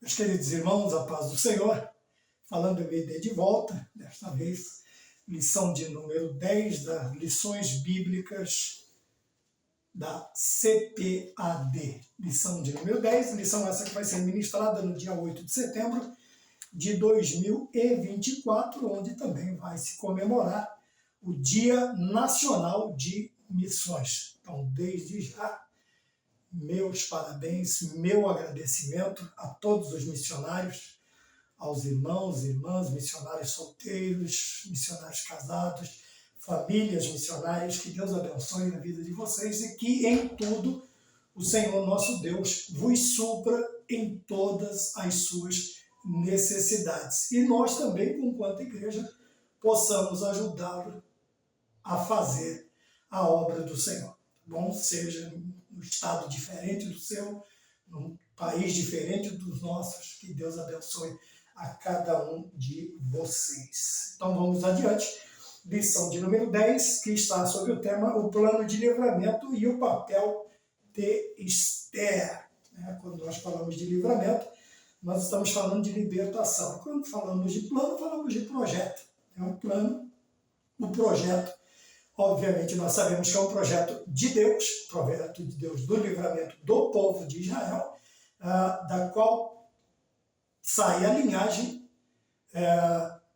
Meus queridos irmãos, a paz do Senhor, falando EBD de volta, desta vez, lição de número 10 das lições bíblicas da CPAD. Lição de número 10, lição essa que vai ser ministrada no dia 8 de setembro de 2024, onde também vai se comemorar o Dia Nacional de Missões. Então, desde já, meus parabéns, meu agradecimento a todos os missionários, aos irmãos e irmãs, missionários solteiros, missionários casados, famílias missionárias, que Deus abençoe a vida de vocês e que em tudo o Senhor nosso Deus vos supra em todas as suas necessidades. E nós também, enquanto igreja, possamos ajudá-lo a fazer a obra do Senhor. Bom, seja num estado diferente do seu, num país diferente dos nossos, que Deus abençoe a cada um de vocês. Então vamos adiante. Lição de número 10, que está sobre o tema o plano de livramento e o papel de Esther. Quando nós falamos de livramento, nós estamos falando de libertação. Quando falamos de plano, falamos de projeto. É um plano, um projeto. Obviamente, nós sabemos que é um projeto de Deus do livramento do povo de Israel, da qual sai a linhagem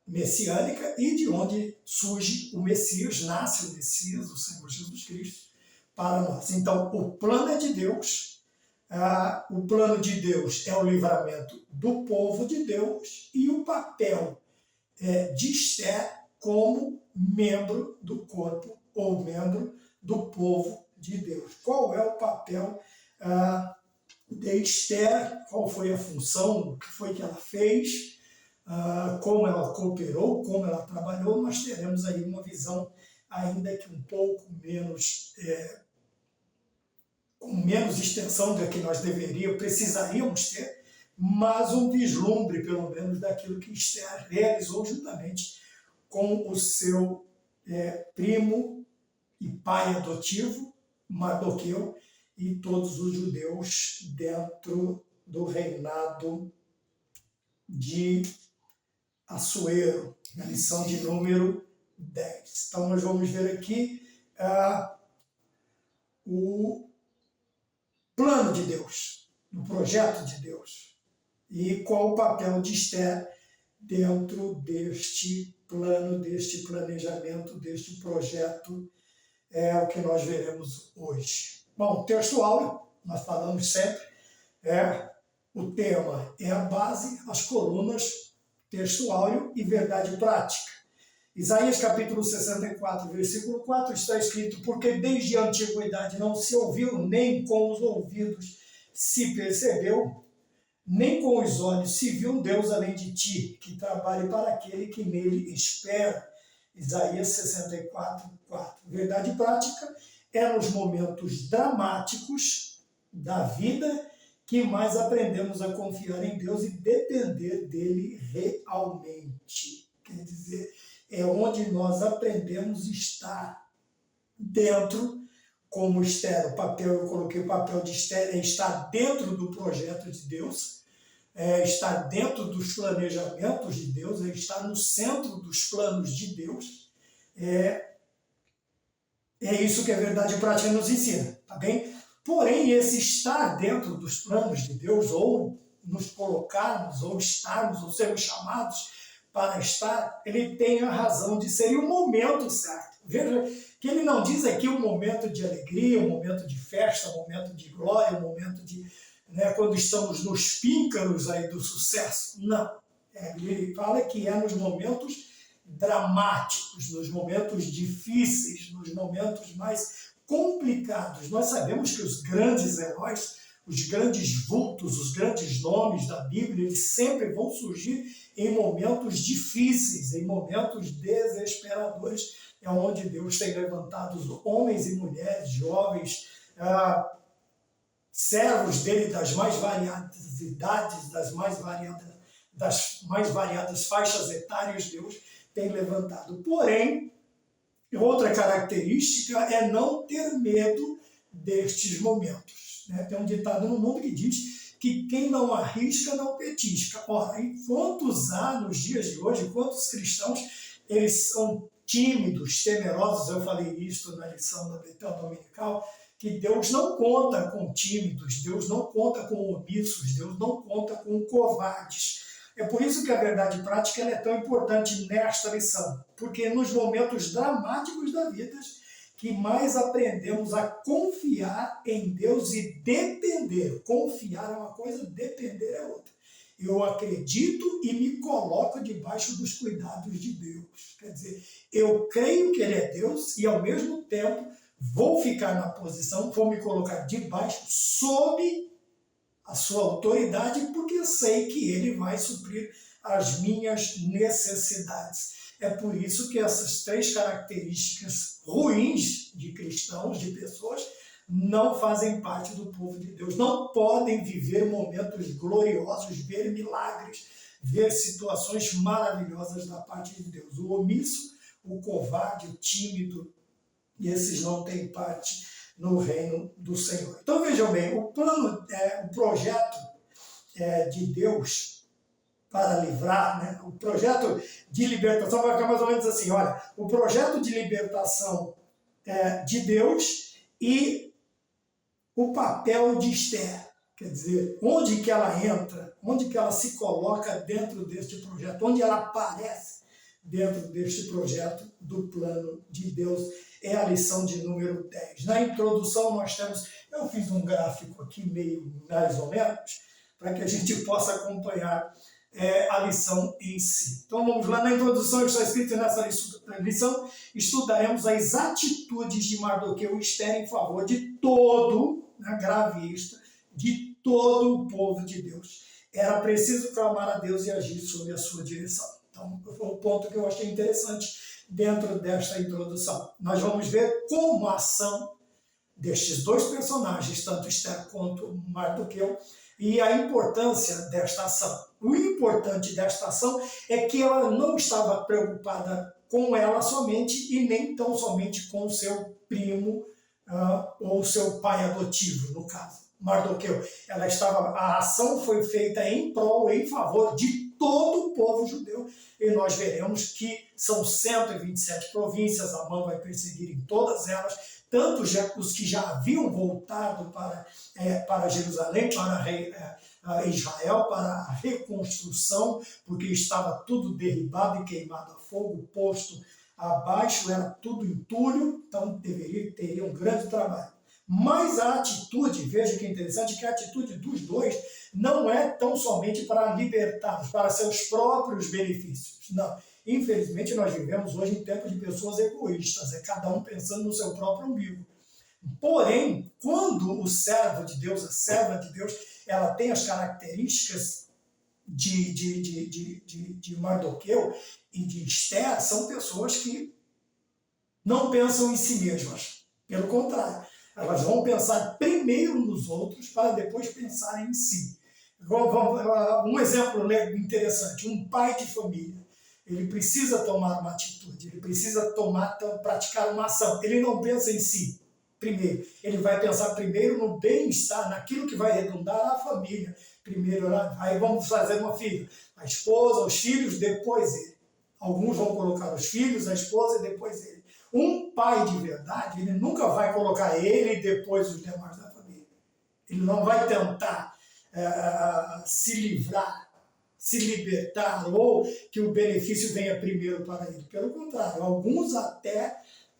messiânica e de onde surge o Messias, nasce o Messias, o Senhor Jesus Cristo, para nós. Então, o plano é de Deus, o plano de Deus é o livramento do povo de Deus e o papel de Esther como membro do corpo ou membro do povo de Deus. Qual é o papel de Esther? Qual foi a função? O que foi que ela fez? Como ela cooperou? Como ela trabalhou? Nós teremos aí uma visão ainda que um pouco menos com menos extensão da que nós precisaríamos ter, mas um vislumbre, pelo menos, daquilo que Esther realizou juntamente com o seu primo e pai adotivo, Mardoqueu, e todos os judeus dentro do reinado de Assuero, na lição de número 10. Então nós vamos ver aqui o plano de Deus, o projeto de Deus, e qual o papel de Esther dentro deste plano, deste planejamento, deste projeto, é o que nós veremos hoje. Bom, textual, nós falamos sempre, o tema é a base, as colunas, textual e verdade prática. Isaías capítulo 64, versículo 4, está escrito: porque desde a antiguidade não se ouviu, nem com os ouvidos se percebeu, nem com os olhos se viu um Deus além de ti, que trabalhe para aquele que nele espera. Isaías 64, 4. Verdade prática é nos momentos dramáticos da vida que mais aprendemos a confiar em Deus e depender dele realmente. Quer dizer, é onde nós aprendemos a estar dentro, como Esther. Eu coloquei o papel de Esther, é estar dentro do projeto de Deus, estar dentro dos planejamentos de Deus, estar no centro dos planos de Deus. É isso que a verdade prática nos ensina, tá bem? Porém, esse estar dentro dos planos de Deus, ou nos colocarmos, ou estarmos, ou sermos chamados para estar, ele tem a razão de ser o momento certo. Veja que ele não diz aqui um momento de alegria, um momento de festa, um momento de glória, um momento de quando estamos nos píncaros aí do sucesso. Não. Ele fala que é nos momentos dramáticos, nos momentos difíceis, nos momentos mais complicados. Nós sabemos que os grandes heróis, os grandes vultos, os grandes nomes da Bíblia, eles sempre vão surgir em momentos difíceis, em momentos desesperadores. É onde Deus tem levantado os homens e mulheres, jovens, servos dele das mais variadas idades, das mais variadas faixas etárias. Deus tem levantado. Porém, outra característica é não ter medo destes momentos. Tem um ditado no mundo que diz que quem não arrisca não petisca. Ora, em quantos há nos dias de hoje, quantos cristãos eles são tímidos, temerosos, eu falei isso na lição da Betel Dominical, que Deus não conta com tímidos, Deus não conta com omissos, Deus não conta com covardes. É por isso que a verdade prática ela é tão importante nesta lição, porque nos momentos dramáticos da vida, que mais aprendemos a confiar em Deus e depender. Confiar é uma coisa, depender é outra. Eu acredito e me coloco debaixo dos cuidados de Deus. Quer dizer, eu creio que Ele é Deus e, ao mesmo tempo, vou ficar na posição, vou me colocar debaixo, sob a sua autoridade, porque eu sei que Ele vai suprir as minhas necessidades. É por isso que essas três características ruins de cristãos, de pessoas, não fazem parte do povo de Deus. Não podem viver momentos gloriosos, ver milagres, ver situações maravilhosas da parte de Deus. O omisso, o covarde, o tímido, esses não têm parte no reino do Senhor. Então vejam bem, o projeto de Deus para livrar, né? O projeto de libertação vai ficar mais ou menos assim, olha, o projeto de libertação de Deus e o papel de Esther, quer dizer, onde que ela entra, onde que ela se coloca dentro deste projeto, onde ela aparece dentro deste projeto do plano de Deus, é a lição de número 10. Na introdução nós temos, eu fiz um gráfico aqui meio mais ou menos, para que a gente possa acompanhar a lição em si. Então vamos lá, na introdução está escrito nessa lição, estudaremos as atitudes de Mardoqueu e Esther em favor de todo, grave isto, de todo o povo de Deus. Era preciso clamar a Deus e agir sob a sua direção. Então foi um ponto que eu achei interessante dentro desta introdução. Nós vamos ver como a ação destes dois personagens, tanto Esther quanto Mardoqueu, e a importância desta ação. O importante desta ação é que ela não estava preocupada com ela somente e nem tão somente com o seu primo ou seu pai adotivo, no caso, Mardoqueu. A ação foi feita em prol, em favor de todo o povo judeu, e nós veremos que são 127 províncias, Amã vai perseguir em todas elas, tanto os que já haviam voltado para Jerusalém, para Israel, para a reconstrução, porque estava tudo derribado e queimado a fogo, posto abaixo, era tudo entulho, então teria um grande trabalho. Mas a atitude, veja que interessante, que a atitude dos dois não é tão somente para libertá-los, para seus próprios benefícios. Não. Infelizmente, nós vivemos hoje em tempos de pessoas egoístas, cada um pensando no seu próprio umbigo. Porém, quando o servo de Deus, a serva de Deus, ela tem as características de Mardoqueu e de Esther, são pessoas que não pensam em si mesmas. Pelo contrário, elas vão pensar primeiro nos outros para depois pensar em si. Um exemplo interessante, um pai de família, ele precisa tomar uma atitude, ele precisa praticar uma ação, ele não pensa em si primeiro, ele vai pensar primeiro no bem-estar, naquilo que vai redundar à família, primeiro, aí vamos fazer uma filha, a esposa, os filhos, depois ele. Alguns vão colocar os filhos, a esposa e depois ele. Um pai de verdade, ele nunca vai colocar ele e depois os demais da família. Ele não vai tentar se livrar, se libertar, ou que o benefício venha primeiro para ele. Pelo contrário, alguns até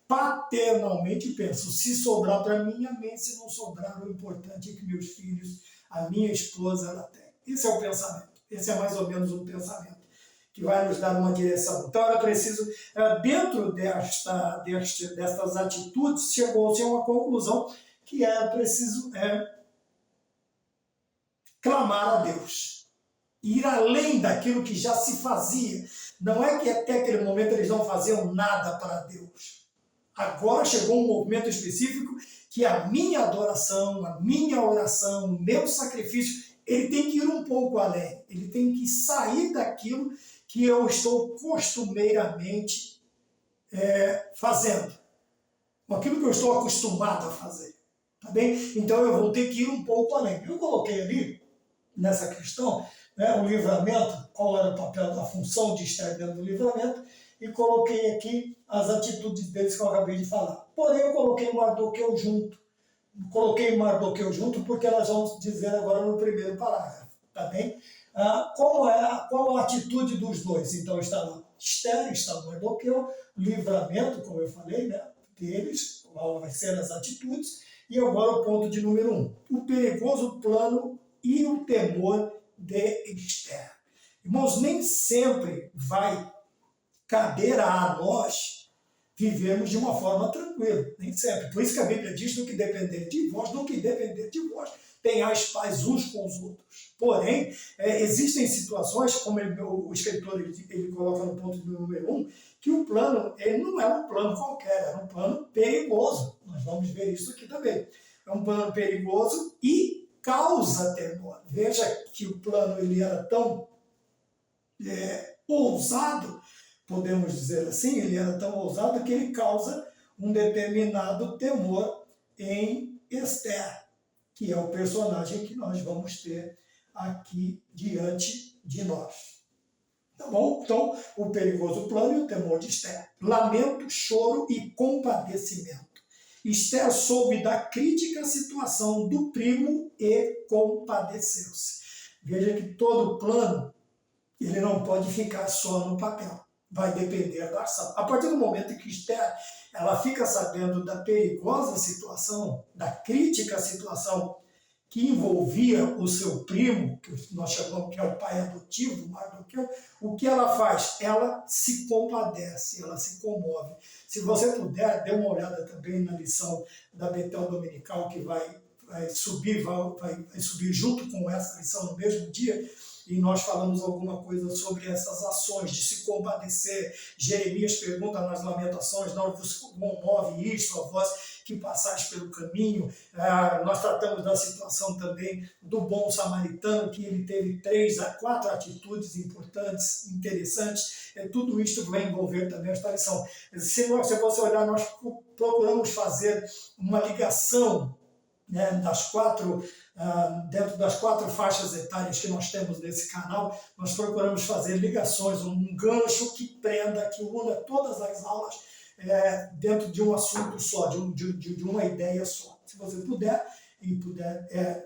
paternalmente pensam, se sobrar para mim, amém, se não sobrar, o importante é que meus filhos, a minha esposa, ela tem. Esse é o pensamento, esse é mais ou menos um pensamento que vai nos dar uma direção. Então era preciso, dentro destas atitudes, chegou-se a uma conclusão que era preciso clamar a Deus, ir além daquilo que já se fazia. Não é que até aquele momento eles não faziam nada para Deus. Agora chegou um momento específico que a minha adoração, a minha oração, o meu sacrifício, ele tem que ir um pouco além. Ele tem que sair daquilo que eu estou costumeiramente fazendo, aquilo que eu estou acostumado a fazer, tá bem? Então eu vou ter que ir um pouco além. Eu coloquei ali nessa questão, né, o livramento, qual era o papel da função de Esther dentro do livramento, e coloquei aqui as atitudes deles que eu acabei de falar. Porém, eu coloquei Mardoqueu junto. Coloquei Mardoqueu junto porque elas vão dizer agora no primeiro parágrafo, tá bem? Qual a atitude dos dois? Então está lá Esther, está Mardoqueu, livramento, como eu falei, né, deles, qual vai ser as atitudes, e agora o ponto de número 1, o perigoso plano e o temor de Esther. Irmãos, nem sempre vai caber a nós vivermos de uma forma tranquila, nem sempre. Por isso que a Bíblia diz, no que depender de vós, tenhais paz uns com os outros. Porém, existem situações, como o escritor ele coloca no ponto de número 1, que o plano ele não é um plano qualquer, é um plano perigoso. Nós vamos ver isso aqui também. É um plano perigoso e causa temor. Veja que o plano ele era tão ousado, podemos dizer assim, ele era tão ousado que ele causa um determinado temor em Esther, que é o personagem que nós vamos ter aqui diante de nós. Tá bom? Então, o perigoso plano e o temor de Esther. Lamento, choro e compadecimento. Esther soube da crítica situação do primo e compadeceu-se. Veja que todo plano ele não pode ficar só no papel. Vai depender da ação. A partir do momento que Esther ela fica sabendo da perigosa situação, da crítica situação que envolvia o seu primo, que nós chamamos que é o pai adotivo do Mardoqueu, o que ela faz? Ela se compadece, ela se comove. Se você puder, dê uma olhada também na lição da Betel Dominical, que vai subir junto com essa lição no mesmo dia, e nós falamos alguma coisa sobre essas ações de se compadecer. Jeremias pergunta nas Lamentações, não vos comove isto, a vós que passais pelo caminho. Nós tratamos da situação também do bom samaritano, que ele teve 3 a 4 atitudes importantes, interessantes. Tudo isto vai envolver também esta lição. Se você olhar, nós procuramos fazer uma ligação, né, dentro das 4 faixas etárias que nós temos nesse canal, nós procuramos fazer ligações, um gancho que prenda, que una todas as aulas dentro de um assunto só, de uma ideia só. Se você puder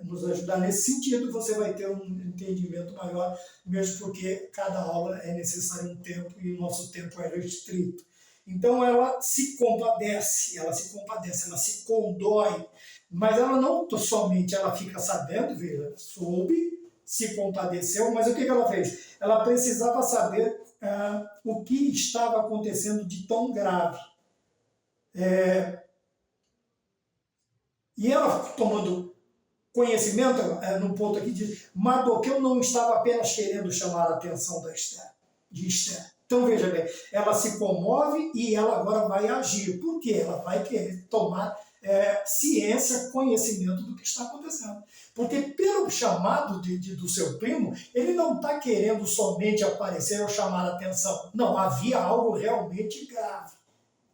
nos ajudar nesse sentido, você vai ter um entendimento maior, mesmo porque cada aula é necessário um tempo e o nosso tempo é restrito. Então ela se compadece, ela se condói, mas ela não somente ela fica sabendo, veja, soube, se compadeceu, mas o que ela fez? Ela precisava saber o que estava acontecendo de tão grave. E ela, tomando conhecimento, no ponto aqui, diz, Mardoqueu não estava apenas querendo chamar a atenção de Esther. Então, veja bem, ela se comove e ela agora vai agir. Por quê? Ela vai querer tomar ciência, conhecimento do que está acontecendo. Porque pelo chamado do seu primo, ele não está querendo somente aparecer ou chamar a atenção. Não, havia algo realmente grave.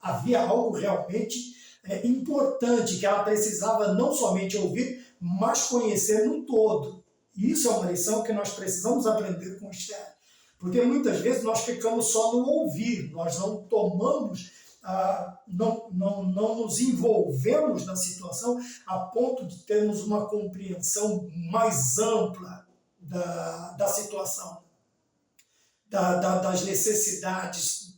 Havia algo realmente importante que ela precisava não somente ouvir, mas conhecer no todo. Isso é uma lição que nós precisamos aprender com Esther. Porque muitas vezes nós ficamos só no ouvir, nós não tomamos, não nos envolvemos na situação a ponto de termos uma compreensão mais ampla da situação, das necessidades,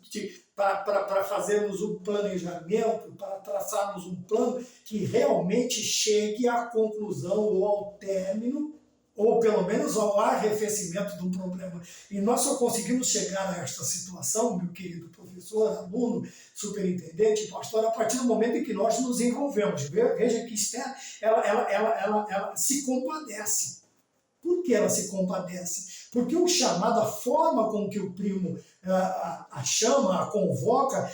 para fazermos um planejamento, para traçarmos um plano que realmente chegue à conclusão ou ao término, ou pelo menos ao arrefecimento de um problema. E nós só conseguimos chegar a esta situação, meu querido professor, aluno, superintendente, pastor, a partir do momento em que nós nos envolvemos. Veja que Esther, ela se compadece. Por que ela se compadece? Porque o chamado, a forma com que o primo a chama, a convoca,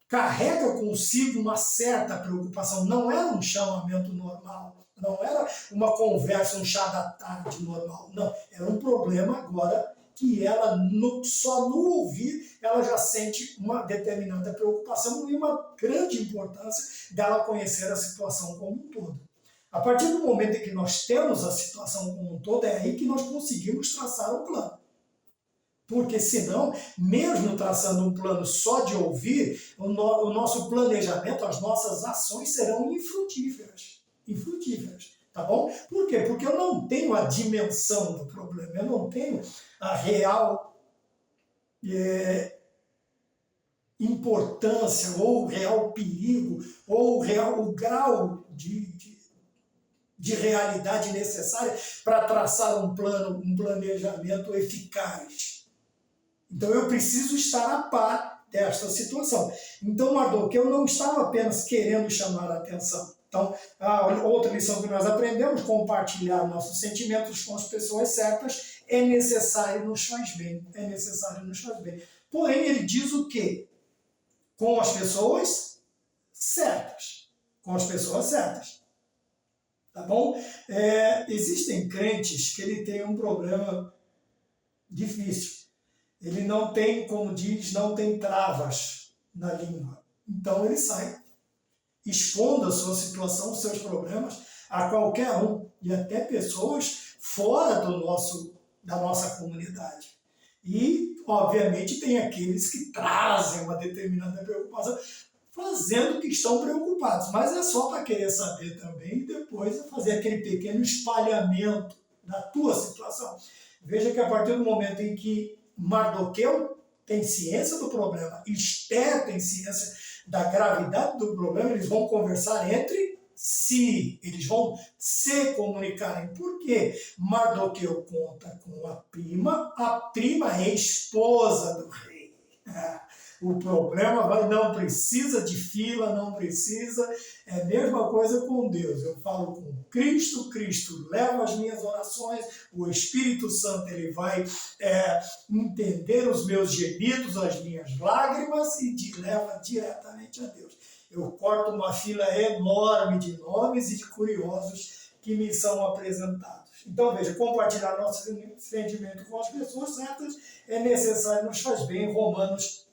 carrega consigo uma certa preocupação. Não era um chamamento normal, não era uma conversa, um chá da tarde normal. Não, era um problema agora que ela, só no ouvir, ela já sente uma determinada preocupação e uma grande importância dela conhecer a situação como um todo. A partir do momento em que nós temos a situação como um todo, é aí que nós conseguimos traçar um plano. Porque senão, mesmo traçando um plano só de ouvir, o nosso planejamento, as nossas ações serão infrutíferas. Infrutíferas, tá bom? Por quê? Porque eu não tenho a dimensão do problema, eu não tenho a real importância, ou o real perigo, ou o grau de realidade necessária para traçar um plano, um planejamento eficaz. Então eu preciso estar a par desta situação. Então Mardoqueu não estava apenas querendo chamar a atenção. Então, a outra lição que nós aprendemos, compartilhar nossos sentimentos com as pessoas certas, é necessário, nos faz bem. É necessário, nos faz bem. Porém, ele diz o quê? Com as pessoas certas. Com as pessoas certas. Tá bom? Existem crentes que ele tem um problema difícil. Ele não tem, como diz, não tem travas na língua. Então ele sai expondo a sua situação, os seus problemas a qualquer um, e até pessoas fora da nossa comunidade. E, obviamente, tem aqueles que trazem uma determinada preocupação, fazendo que estão preocupados, mas é só para querer saber também e depois fazer aquele pequeno espalhamento da tua situação. Veja que a partir do momento em que Mardoqueu tem ciência do problema, Esther tem ciência da gravidade do problema, eles vão conversar entre si, eles vão se comunicarem. Por quê? Mardoqueu conta com a prima é esposa do rei. O problema não precisa de fila, não precisa, é a mesma coisa com Deus. Eu falo com Cristo, Cristo leva as minhas orações, o Espírito Santo ele vai entender os meus gemidos, as minhas lágrimas e leva diretamente a Deus. Eu corto uma fila enorme de nomes e de curiosos que me são apresentados. Então, veja, compartilhar nosso sentimento com as pessoas certas é necessário, nos faz bem. Romanos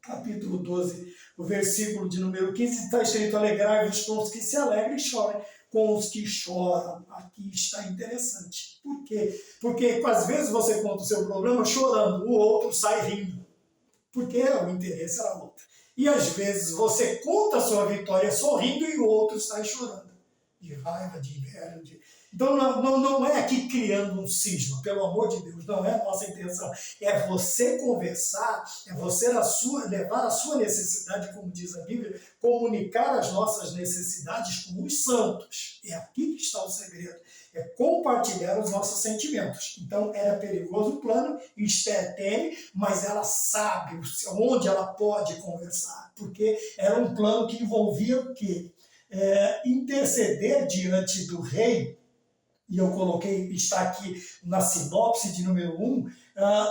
capítulo 12, o versículo de número 15, está escrito: alegrai-vos com os que se alegram e chorem com os que choram. Aqui está interessante. Por quê? Porque às vezes você conta o seu problema chorando, o outro sai rindo. Porque o interesse era outro. E às vezes você conta a sua vitória sorrindo e o outro sai chorando. De raiva, de inveja, Então não é aqui criando um cisma, pelo amor de Deus, não é a nossa intenção. É você conversar, é você levar a sua necessidade, como diz a Bíblia, comunicar as nossas necessidades com os santos. É aqui que está o segredo. É compartilhar os nossos sentimentos. Então era perigoso o plano, Esther teme, mas ela sabe onde ela pode conversar, porque era um plano que envolvia o quê? Interceder diante do rei, e eu coloquei, está aqui na sinopse de número 1,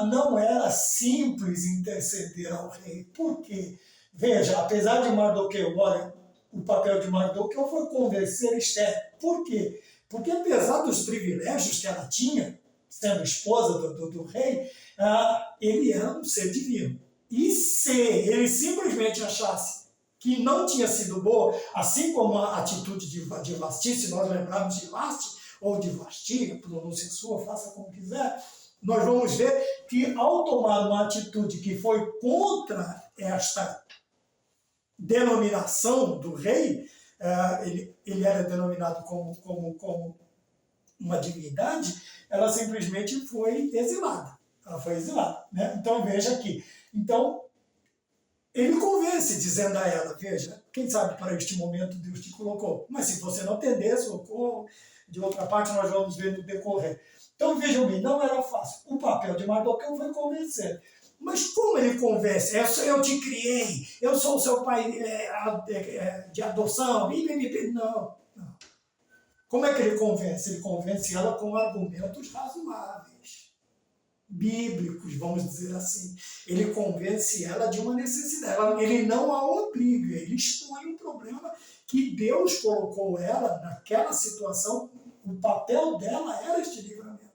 não era simples interceder ao rei. Por quê? Veja, apesar de Mardoqueu, olha, o papel de Mardoqueu foi convencer Esther. Por quê? Porque apesar dos privilégios que ela tinha, sendo esposa do rei, ele era um ser divino. E se ele simplesmente achasse que não tinha sido boa, assim como a atitude de Vasti, se nós lembrarmos de Vasti, ou de Vasti, a pronúncia sua, faça como quiser, nós vamos ver que ao tomar uma atitude que foi contra esta denominação do rei, ele era denominado como uma divindade, ela simplesmente foi exilada. Ela foi exilada, né? Então veja aqui. Então, ele convence, dizendo a ela: veja, quem sabe para este momento Deus te colocou. Mas se você não atender, socorro. De outra parte, nós vamos ver no decorrer. Então, vejam bem, não era fácil. O papel de Mardoqueu foi convencer. Mas como ele convence? Eu te criei, eu sou o seu pai de adoção. Não. Como é que ele convence? Ele convence ela com argumentos razoáveis, bíblicos, vamos dizer assim. Ele convence ela de uma necessidade. Ele não a obriga, ele expõe um problema que Deus colocou ela naquela situação. O papel dela era este livramento.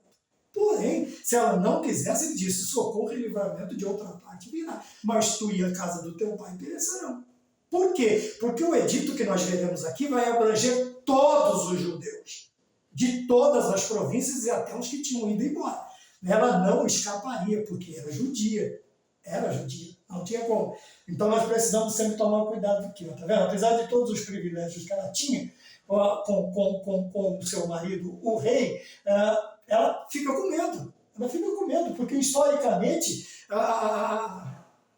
Porém, se ela não quisesse, ele disse: socorro e livramento de outra parte virá, mas tu e a casa do teu pai perecerão. Por quê? Porque o edito que nós veremos aqui vai abranger todos os judeus, de todas as províncias e até os que tinham ido embora. Ela não escaparia, porque era judia, não tinha como. Então nós precisamos sempre tomar cuidado aqui, tá vendo? Apesar de todos os privilégios que ela tinha com o seu marido, o rei, ela fica com medo. Ela fica com medo, porque historicamente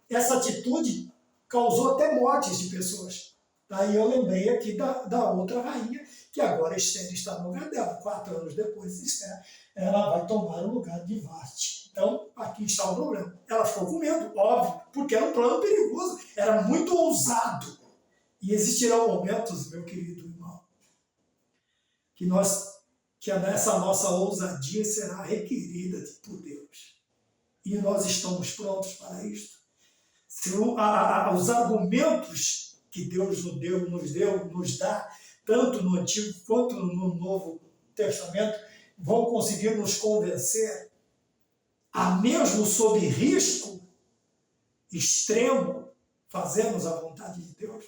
essa atitude causou até mortes de pessoas. Aí eu lembrei aqui da outra rainha, que agora Esther está no lugar dela. 4 anos depois, Esther, ela vai tomar o lugar de Vasti. Então, aqui está o problema. Ela ficou com medo, óbvio, porque era um plano perigoso, era muito ousado. E existirão momentos, meu querido irmão, que essa nossa ousadia será requerida por Deus. E nós estamos prontos para isto. Se os argumentos que Deus nos dá, tanto no Antigo quanto no Novo Testamento, vão conseguir nos convencer, a mesmo sob risco extremo, fazermos a vontade de Deus.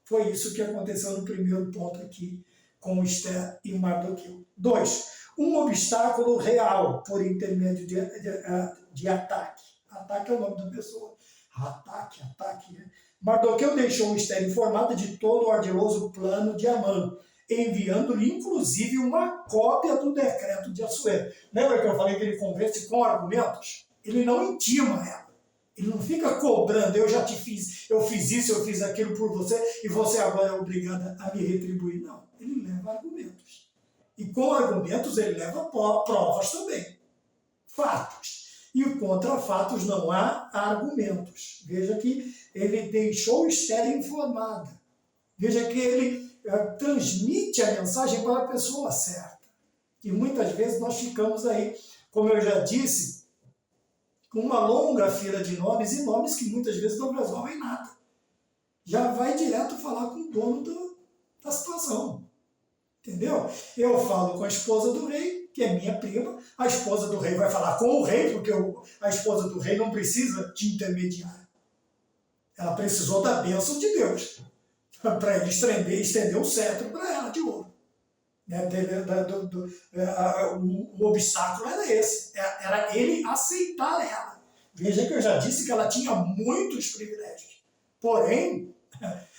Foi isso que aconteceu no primeiro ponto aqui, com Esther e Mardoqueu. 2. Um obstáculo real por intermédio de ataque. Ataque é o nome da pessoa. Ataque, né? Mardoqueu deixou Esther informada de todo o ardiloso plano de Amã, enviando-lhe inclusive uma cópia do decreto de Assuero. Lembra que eu falei que ele convence com argumentos? Ele não intima ela. Ele não fica cobrando, eu já te fiz, eu fiz isso, eu fiz aquilo por você, e você agora é obrigada a me retribuir. Não, ele leva argumentos. E com argumentos ele leva provas também. Fatos. E contra fatos não há argumentos. Veja que ele deixou Esther informada. Veja que ele transmite a mensagem para a pessoa certa. E muitas vezes nós ficamos aí, como eu já disse, com uma longa fila de nomes, e nomes que muitas vezes não resolvem nada. Já vai direto falar com o dono da situação. Entendeu? Eu falo com a esposa do rei, que é minha prima, a esposa do rei vai falar com o rei, porque a esposa do rei não precisa de intermediário. Ela precisou da bênção de Deus, para ele estender o cetro para ela de ouro. O obstáculo era esse, era ele aceitar ela. Veja que eu já disse que ela tinha muitos privilégios, porém,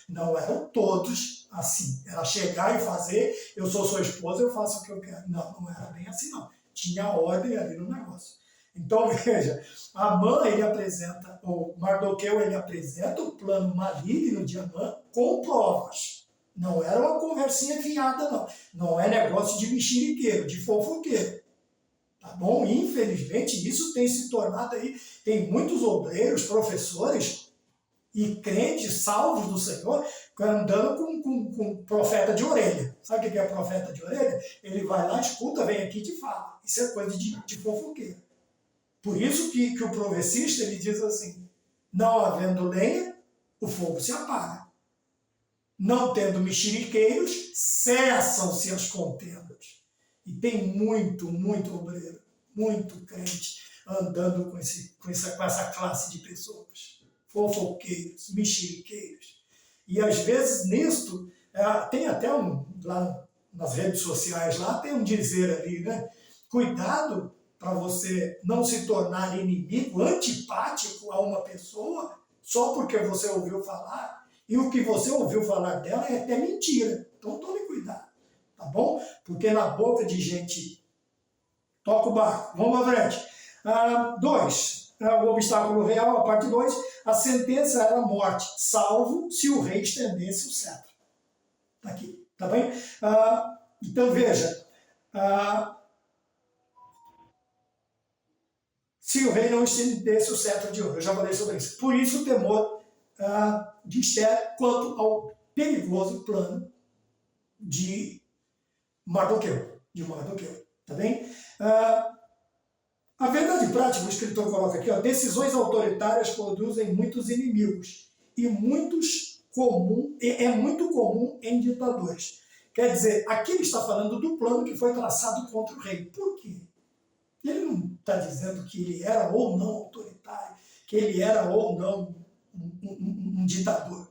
não eram todos assim. Era chegar e fazer, eu sou sua esposa, eu faço o que eu quero. Não, não era bem assim, não. Tinha ordem ali no negócio. Então, veja, Amã, ele apresenta, o Mardoqueu, ele apresenta o plano maligno de Amã com provas. Não era uma conversinha fiada, não. Não é negócio de mexeriqueiro, de fofoqueiro. Tá bom? Infelizmente, isso tem se tornado aí, tem muitos obreiros, professores e crentes salvos do Senhor andando com profeta de orelha. Sabe o que é profeta de orelha? Ele vai lá, escuta, vem aqui e te fala. Isso é coisa de fofoqueiro. Por isso que o profecista ele diz assim: não havendo lenha, o fogo se apaga. Não tendo mexeriqueiros, cessam-se as contendas. E tem muito obreiro, muito crente andando com essa classe de pessoas. Fofoqueiros, mexeriqueiros. E às vezes nisto, tem até lá nas redes sociais, lá tem um dizer ali, né? Cuidado para você não se tornar inimigo, antipático a uma pessoa, só porque você ouviu falar, e o que você ouviu falar dela é até mentira. Então tome cuidado, tá bom? Porque na boca de gente toca o barco. Vamos à frente. 2. O obstáculo real, a parte 2, a sentença era a morte, salvo se o rei estendesse o cetro. Tá aqui, tá bem? Então veja, se o rei não estendesse o cetro de ouro, eu já falei sobre isso. Por isso o temor de Esther quanto ao perigoso plano de Mardoqueu. Tá bem? A verdade prática, o escritor coloca aqui, decisões autoritárias produzem muitos inimigos e é muito comum em ditadores. Quer dizer, aqui ele está falando do plano que foi traçado contra o rei. Por quê? Ele não está dizendo que ele era ou não autoritário, que ele era ou não um ditador.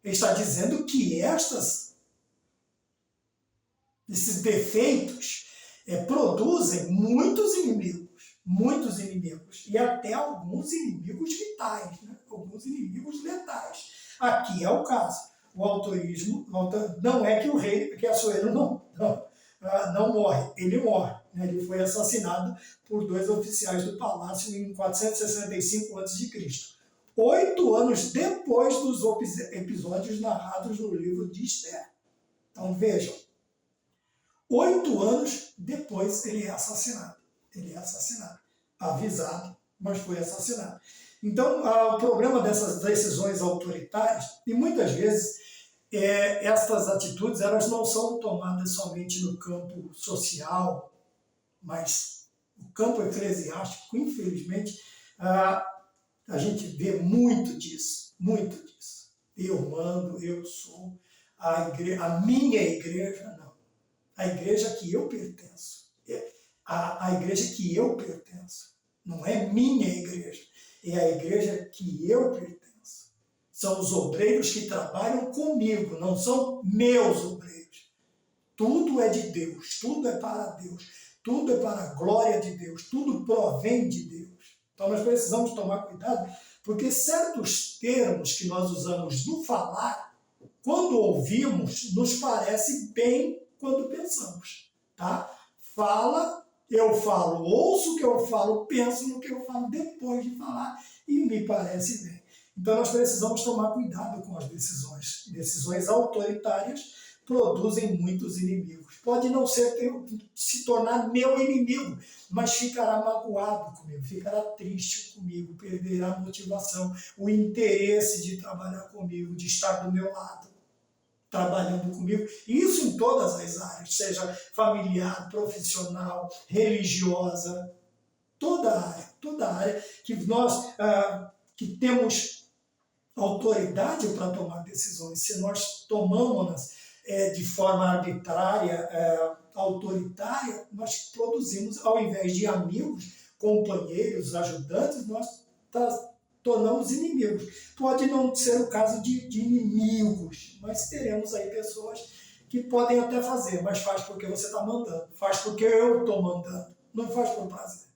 Ele está dizendo que esses defeitos produzem muitos inimigos, e até alguns inimigos vitais, né? Alguns inimigos letais. Aqui é o caso. O autorismo não é que o rei, que Assuero não morre, ele morre. Né? Ele foi assassinado por 2 oficiais do palácio em 465 a.C., 8 anos depois dos episódios narrados no livro de Esther. Então vejam, 8 anos depois ele é assassinado. Ele é assassinado. Avisado, mas foi assassinado. Então, o problema dessas decisões autoritárias, e muitas vezes estas atitudes elas não são tomadas somente no campo social, mas no campo eclesiástico, infelizmente, a gente vê muito disso, muito disso. Eu mando, eu sou, a minha igreja, não. A igreja que eu pertenço. A igreja que eu pertenço. Não é minha igreja, é a igreja que eu pertenço. São os obreiros que trabalham comigo, não são meus obreiros. Tudo é de Deus, tudo é para Deus, tudo é para a glória de Deus, tudo provém de Deus. Então nós precisamos tomar cuidado, porque certos termos que nós usamos no falar, quando ouvimos, nos parece bem quando pensamos. Tá? Fala, eu falo, ouço o que eu falo, penso no que eu falo depois de falar e me parece bem. Então nós precisamos tomar cuidado com as decisões. Decisões autoritárias produzem muitos inimigos. Pode não se tornar meu inimigo, mas ficará magoado comigo, ficará triste comigo, perderá a motivação, o interesse de trabalhar comigo, de estar do meu lado, trabalhando comigo. Isso em todas as áreas, seja familiar, profissional, religiosa, toda área que nós que temos autoridade para tomar decisões. Se nós tomamos de forma arbitrária, autoritária, nós produzimos, ao invés de amigos, companheiros, ajudantes, nós tornamos inimigos. Pode não ser o caso de inimigos, mas teremos aí pessoas que podem até fazer, mas faz porque você está mandando, faz porque eu estou mandando, não faz por prazer,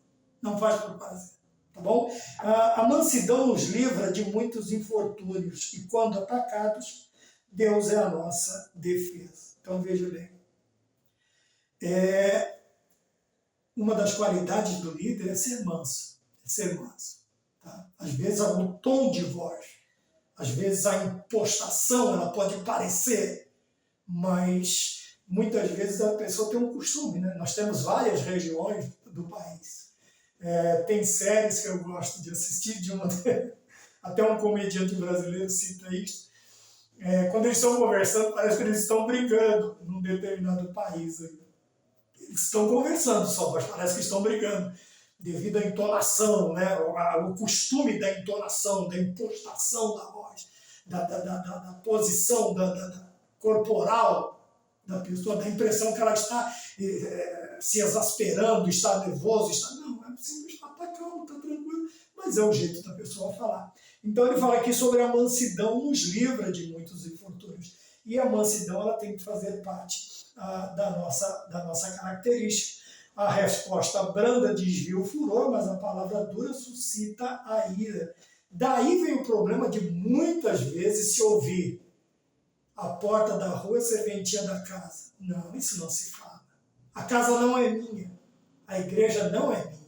não faz por prazer. Tá bom? A mansidão nos livra de muitos infortúnios e, quando atacados, Deus é a nossa defesa. Então, veja bem. Uma das qualidades do líder é ser manso. Tá? Às vezes, o tom de voz, às vezes a impostação, ela pode parecer, mas muitas vezes a pessoa tem um costume. Né? Nós temos várias regiões do país. Tem séries que eu gosto de assistir, até um comediante brasileiro cita isso. Quando eles estão conversando, parece que eles estão brigando num determinado país. Eles estão conversando só, mas parece que estão brigando, devido à entonação, né? O costume da entonação, da impostação da voz, da posição corporal da pessoa, da impressão que ela está se exasperando, está nervoso, não, é simples, está calmo, está tranquilo, mas é o jeito da pessoa falar. Então ele fala aqui sobre a mansidão nos livra de muitos infortúnios. E a mansidão ela tem que fazer parte da nossa característica. A resposta branda desvia o furor, mas a palavra dura suscita a ira. Daí vem o problema de muitas vezes se ouvir: a porta da rua é serventia da casa. Não, isso não se fala. A casa não é minha. A igreja não é minha.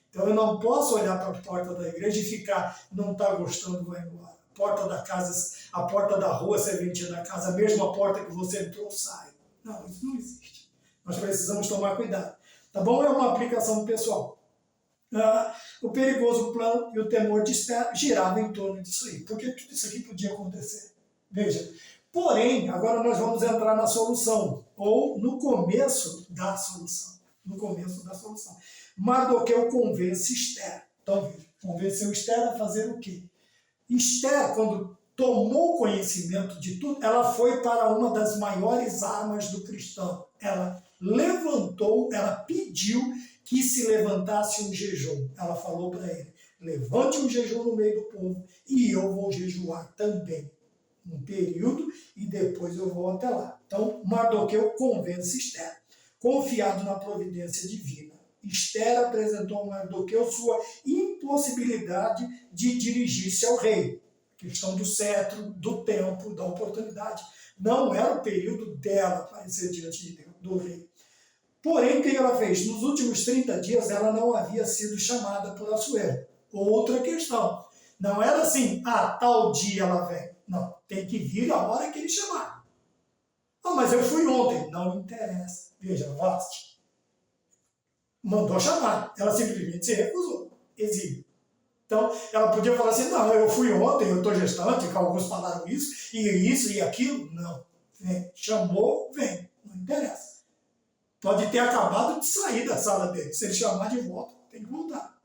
Então eu não posso olhar para a porta da igreja e ficar, não está gostando, vai embora. A porta da rua é serventia da casa, a mesma porta que você entrou, sai. Não, isso não existe. Nós precisamos tomar cuidado. Tá bom? É uma aplicação pessoal. O perigoso plano e o temor de Esther giravam em torno disso aí. Porque tudo isso aqui podia acontecer. Veja. Porém, agora nós vamos entrar na solução, ou no começo da solução. Mardoqueu convence Esther. Então, veja, convenceu Esther a fazer o quê? Esther, quando tomou conhecimento de tudo, ela foi para uma das maiores armas do cristão. Ela pediu que se levantasse um jejum. Ela falou para ele: levante um jejum no meio do povo e eu vou jejuar também. um período e depois eu vou até lá. Então, Mardoqueu convence Esther, confiado na providência divina. Esther apresentou a Mardoqueu sua impossibilidade de dirigir-se ao rei. A questão do cetro, do tempo, da oportunidade. Não era o período dela aparecer diante de Deus, do rei. Porém, o que ela fez? Nos últimos 30 dias, ela não havia sido chamada por Assuero. Outra questão. Não era assim, tal dia ela vem. Não, tem que vir a hora que ele chamar. Mas eu fui ontem. Não interessa. Veja, Vasti mandou chamar. Ela simplesmente se recusou. Exílio. Então, ela podia falar assim, não, eu fui ontem, eu estou gestante, que alguns falaram isso e aquilo. Não. Vem. Chamou, vem. Não interessa. Pode ter acabado de sair da sala dele. Se ele chamar de volta, tem que voltar.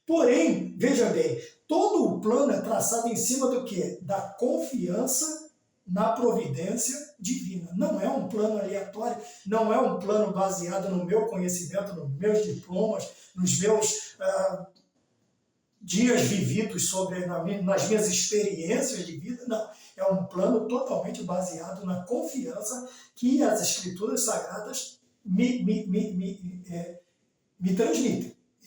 Porém, veja bem, todo o plano é traçado em cima do quê? Da confiança na providência divina. Não é um plano aleatório, não é um plano baseado no meu conhecimento, nos meus diplomas, nos meus dias vividos nas minhas experiências de vida. Não, é um plano totalmente baseado na confiança que as Escrituras Sagradas me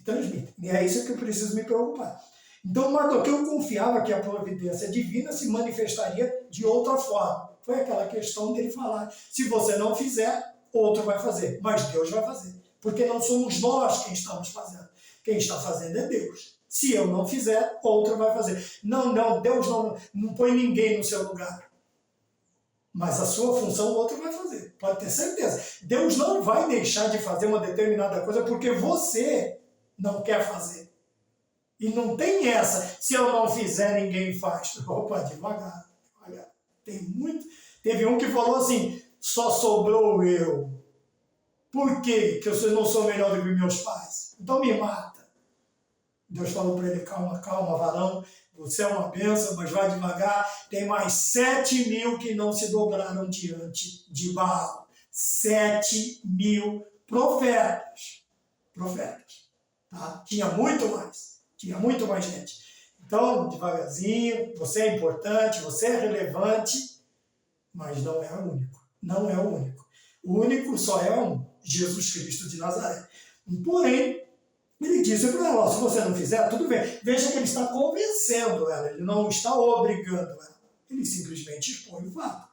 transmitem. E é isso que eu preciso me preocupar. Então, Mardoqueu confiava que a providência divina se manifestaria de outra forma. Foi aquela questão dele falar, se você não fizer, outro vai fazer, mas Deus vai fazer. Porque não somos nós quem estamos fazendo. Quem está fazendo é Deus. Se eu não fizer, outro vai fazer. Não, Deus não põe ninguém no seu lugar. Mas a sua função o outro vai fazer. Pode ter certeza. Deus não vai deixar de fazer uma determinada coisa porque você não quer fazer. E não tem essa, se eu não fizer, ninguém faz. Opa, devagar. Teve um que falou assim, só sobrou eu. Por quê? Que eu não sou melhor do que meus pais. Então me mata. Deus falou para ele, calma, varão, você é uma bênção, mas vai devagar. Tem mais 7.000 que não se dobraram diante de Baal. 7.000 profetas. Tá? Tinha muito mais gente. Então, devagarzinho, você é importante, você é relevante, mas não é o único. Não é o único. O único só é um, Jesus Cristo de Nazaré. Porém, ele disse para ela, se você não fizer, tudo bem. Veja que ele está convencendo ela, ele não está obrigando ela. Ele simplesmente expõe o fato.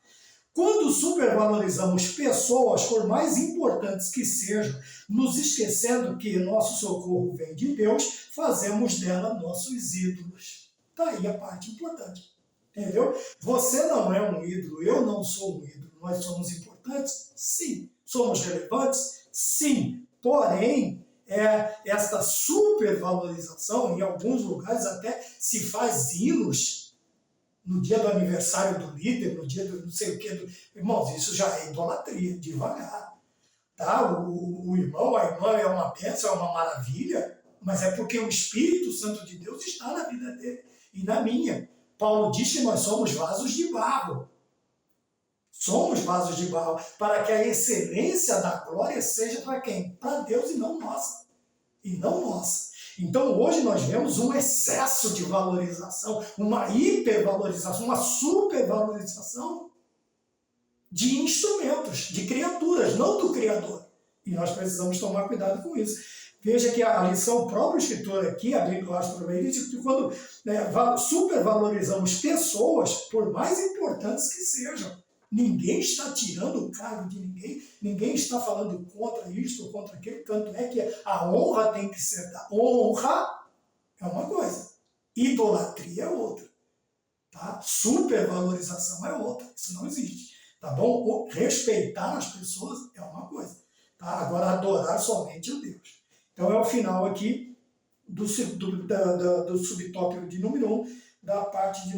Quando supervalorizamos pessoas, por mais importantes que sejam, nos esquecendo que nosso socorro vem de Deus, fazemos dela nossos ídolos. Está aí a parte importante. Entendeu? Você não é um ídolo, eu não sou um ídolo. Nós somos importantes? Sim. Somos relevantes? Sim. Porém, esta supervalorização, em alguns lugares até se faz hinos no dia do aniversário do líder, no dia do não sei o que. Irmãos, isso já é idolatria, devagar. Tá? O irmão, a irmã é uma bênção, é uma maravilha, mas é porque o Espírito Santo de Deus está na vida dele e na minha. Paulo diz que nós somos vasos de barro. Somos vasos de barro, para que a excelência da glória seja para quem? Para Deus e não nossa. Então hoje nós vemos um excesso de valorização, uma hipervalorização, uma supervalorização de instrumentos, de criaturas, não do Criador. E nós precisamos tomar cuidado com isso. Veja que a lição própria escritora aqui, abrindo aspas para ele, diz que quando supervalorizamos pessoas, por mais importantes que sejam, ninguém está tirando o cargo de ninguém, ninguém está falando contra isto ou contra aquilo, tanto é que a honra tem que ser da honra, é uma coisa, idolatria é outra, tá? Supervalorização é outra, isso não existe, tá bom? Respeitar as pessoas é uma coisa, tá? Agora adorar somente a Deus. Então é o final aqui do subtópico de número 1, da parte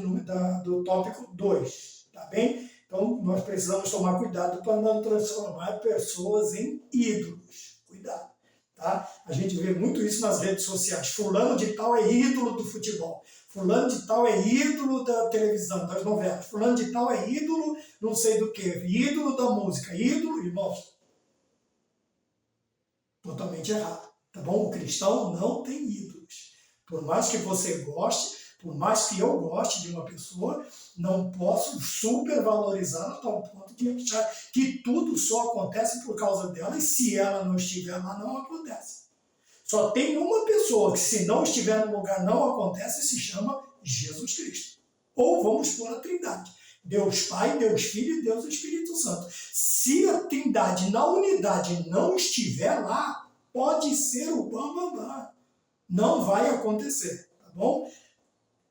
do tópico 2, tá bem? Então, nós precisamos tomar cuidado para não transformar pessoas em ídolos. Cuidado. Tá? A gente vê muito isso nas redes sociais. Fulano de tal é ídolo do futebol. Fulano de tal é ídolo da televisão, das novelas. Fulano de tal é ídolo não sei do que. Ídolo da música. Ídolo, irmãos. Totalmente errado. Tá bom? O cristão não tem ídolos. Por mais que você goste, Por mais que eu goste de uma pessoa, não posso supervalorizá-la a tal ponto de achar que tudo só acontece por causa dela e se ela não estiver lá, não acontece. Só tem uma pessoa que, se não estiver no lugar, não acontece, e se chama Jesus Cristo. Ou vamos pôr a Trindade. Deus Pai, Deus Filho e Deus Espírito Santo. Se a Trindade na unidade não estiver lá, pode ser o bam. Não vai acontecer, tá bom?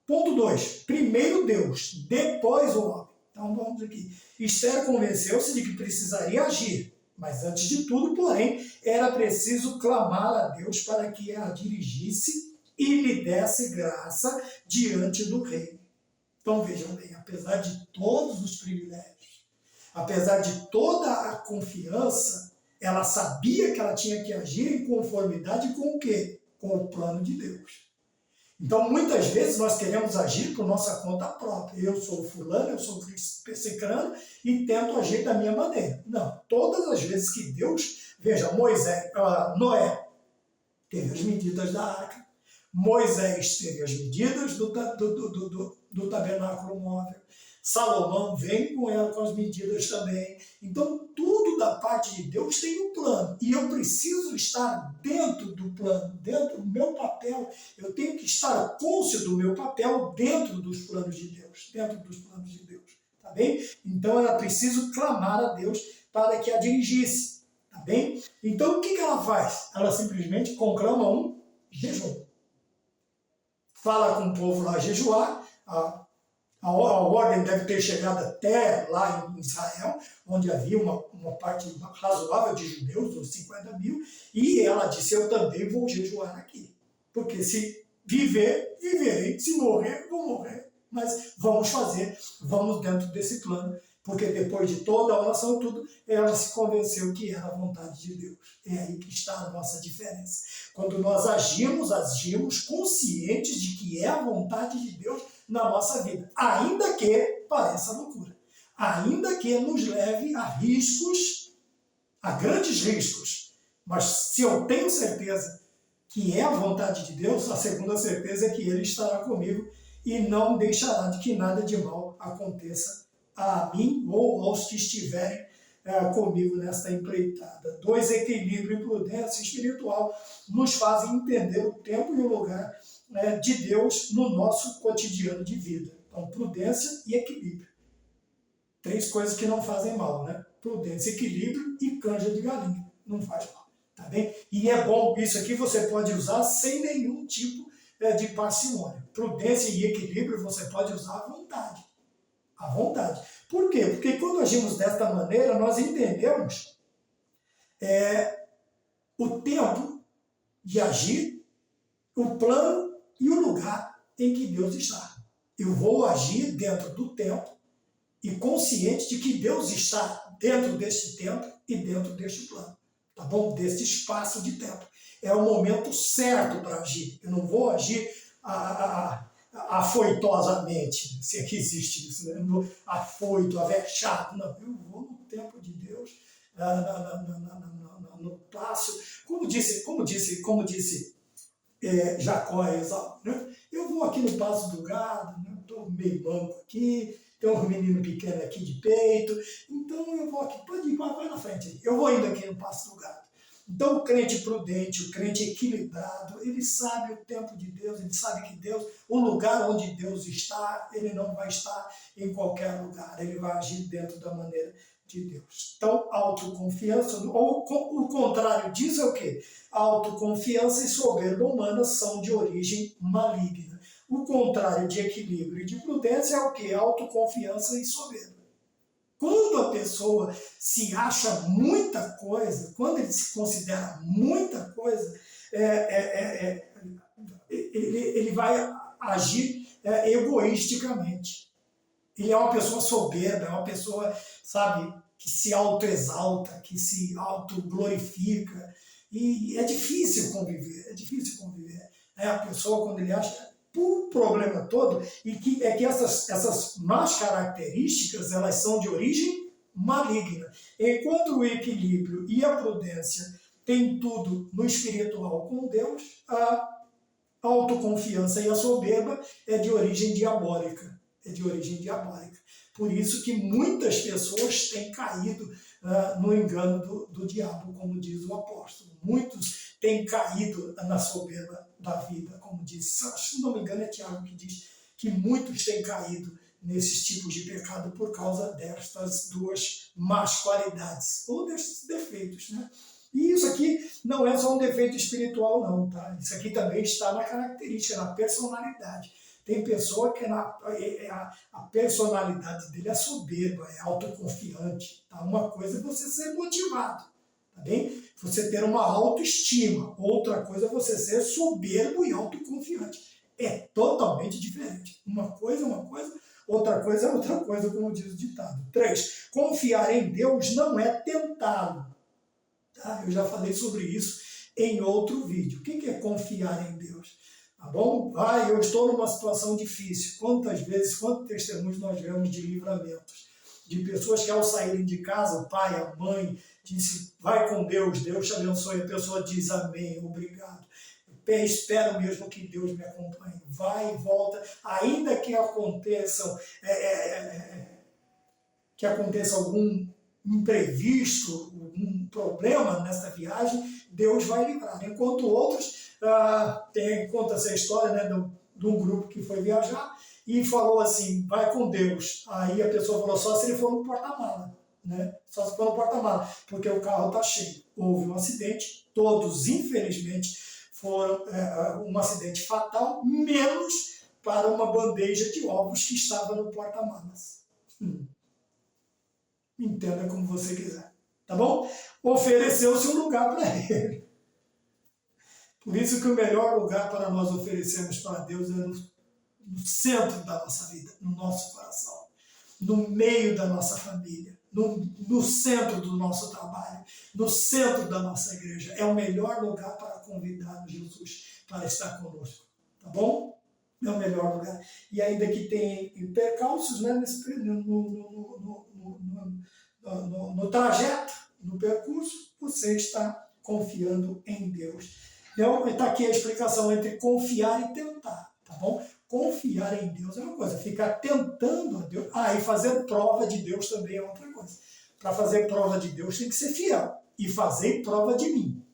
Ponto 2. Primeiro Deus, depois o homem. Então vamos aqui. Esther convenceu-se de que precisaria agir. Mas antes de tudo, porém, era preciso clamar a Deus para que a dirigisse e lhe desse graça diante do rei. Então vejam bem, apesar de todos os privilégios, apesar de toda a confiança, ela sabia que ela tinha que agir em conformidade com o quê? Com o plano de Deus. Então, muitas vezes, nós queremos agir por nossa conta própria. Eu sou fulano, eu sou cicrano e tento agir da minha maneira. Não, todas as vezes que Deus... Veja, Noé teve as medidas da arca, Moisés teve as medidas do tabernáculo móvel, Salomão vem com as medidas também. Então, tudo da parte de Deus tem um plano. E eu preciso estar dentro do plano, dentro do meu papel. Eu tenho que estar cônscio do meu papel dentro dos planos de Deus. Dentro dos planos de Deus. Tá bem? Então, era preciso clamar a Deus para que a dirigisse. Tá bem? Então, o que ela faz? Ela simplesmente conclama um jejum. Fala com o povo lá jejuar. A ordem deve ter chegado até lá em Israel, onde havia uma parte razoável de judeus, uns 50 mil, e ela disse, eu também vou jejuar aqui. Porque se viver, viverei, se morrer, vou morrer. Mas vamos dentro desse plano, porque depois de toda a oração, tudo, ela se convenceu que era a vontade de Deus. É aí que está a nossa diferença. Quando nós agimos conscientes de que é a vontade de Deus na nossa vida, ainda que pareça loucura, ainda que nos leve a riscos, a grandes riscos, mas se eu tenho certeza que é a vontade de Deus, a segunda certeza é que Ele estará comigo e não deixará de que nada de mal aconteça a mim ou aos que estiverem comigo nesta empreitada. 2, equilíbrio e prudência espiritual nos fazem entender o tempo e o lugar de Deus no nosso cotidiano de vida. Então, prudência e equilíbrio. 3 coisas que não fazem mal, né? Prudência, equilíbrio e canja de galinha. Não faz mal, tá bem? E é bom, isso aqui você pode usar sem nenhum tipo de parcimônia. Prudência e equilíbrio você pode usar à vontade. À vontade. Por quê? Porque quando agimos desta maneira, nós entendemos o tempo de agir, o plano e o lugar em que Deus está. Eu vou agir dentro do tempo e consciente de que Deus está dentro deste tempo e dentro deste plano, tá bom? Deste espaço de tempo. É o momento certo para agir. Eu não vou agir afoitosamente, se é que existe isso, né? Afoito, avexado. Não, eu vou no tempo de Deus, no passo. Como disse Jacó e Esaú, né? Eu vou aqui no passo do gado, né? Estou meio manco aqui, tem um menino pequeno aqui de peito, então eu vou aqui, pode ir, vai na frente aí. Eu vou indo aqui no passo do gado. Então o crente prudente, o crente equilibrado, ele sabe o tempo de Deus, ele sabe que Deus, o lugar onde Deus está, ele não vai estar em qualquer lugar, ele vai agir dentro da maneira de Deus. Então, autoconfiança, ou o contrário disso é o quê? Autoconfiança e soberba humana são de origem maligna. O contrário de equilíbrio e de prudência é o quê? Autoconfiança e soberba. Quando a pessoa se acha muita coisa, quando ele se considera muita coisa, ele vai agir egoisticamente. Ele é uma pessoa soberba, é uma pessoa, sabe, que se autoexalta, que se autoglorifica. E é difícil conviver, A pessoa, quando ele acha o problema todo, e que essas más características, elas são de origem maligna. Enquanto o equilíbrio e a prudência têm tudo no espiritual com Deus, A autoconfiança e a soberba é de origem diabólica. É de origem diabólica. Por isso que muitas pessoas têm caído no engano do diabo, como diz o apóstolo. Muitos têm caído na soberba da vida, como diz. Se não me engano, é Tiago que diz que muitos têm caído nesses tipos de pecado por causa destas duas más qualidades, ou destes defeitos, né? E isso aqui não é só um defeito espiritual, não, tá? Isso aqui também está na característica, na personalidade. Tem pessoa que a personalidade dele é soberba, é autoconfiante. Tá? Uma coisa é você ser motivado, tá bem? Você ter uma autoestima. Outra coisa é você ser soberbo e autoconfiante. É totalmente diferente. Uma coisa é uma coisa, outra coisa é outra coisa, como diz o ditado. 3. Confiar em Deus não é tentá-lo. Tá? Eu já falei sobre isso em outro vídeo. O que é confiar em Deus? Tá bom? Eu estou numa situação difícil. Quantas vezes, quantos testemunhos nós vemos de livramentos? De pessoas que ao saírem de casa, o pai, a mãe, disse, vai com Deus, Deus te abençoe. A pessoa diz amém, obrigado. Espero mesmo que Deus me acompanhe. Vai e volta, ainda que aconteça algum imprevisto, um problema nessa viagem, Deus vai livrar. Enquanto outros, conta essa história, né, de um grupo que foi viajar e falou assim, vai com Deus. Aí a pessoa falou, só se ele for no porta-mala, né? Só se for no porta-mala, porque o carro está cheio. Houve um acidente, todos, infelizmente, foram um acidente fatal, menos para uma bandeja de ovos que estava no porta-malas. Entenda como você quiser, tá bom? Ofereceu-se um lugar para ele. Por isso que o melhor lugar para nós oferecermos para Deus é no centro da nossa vida, no nosso coração, no meio da nossa família, no centro do nosso trabalho, no centro da nossa igreja. É o melhor lugar para convidar Jesus para estar conosco, tá bom? É o melhor lugar. E ainda que tem percalços, né, no trajeto, no percurso, você está confiando em Deus. Então, está aqui a explicação entre confiar e tentar, tá bom? Confiar em Deus é uma coisa, ficar tentando a Deus. E fazer prova de Deus também é outra coisa. Para fazer prova de Deus tem que ser fiel. E fazer prova de mim,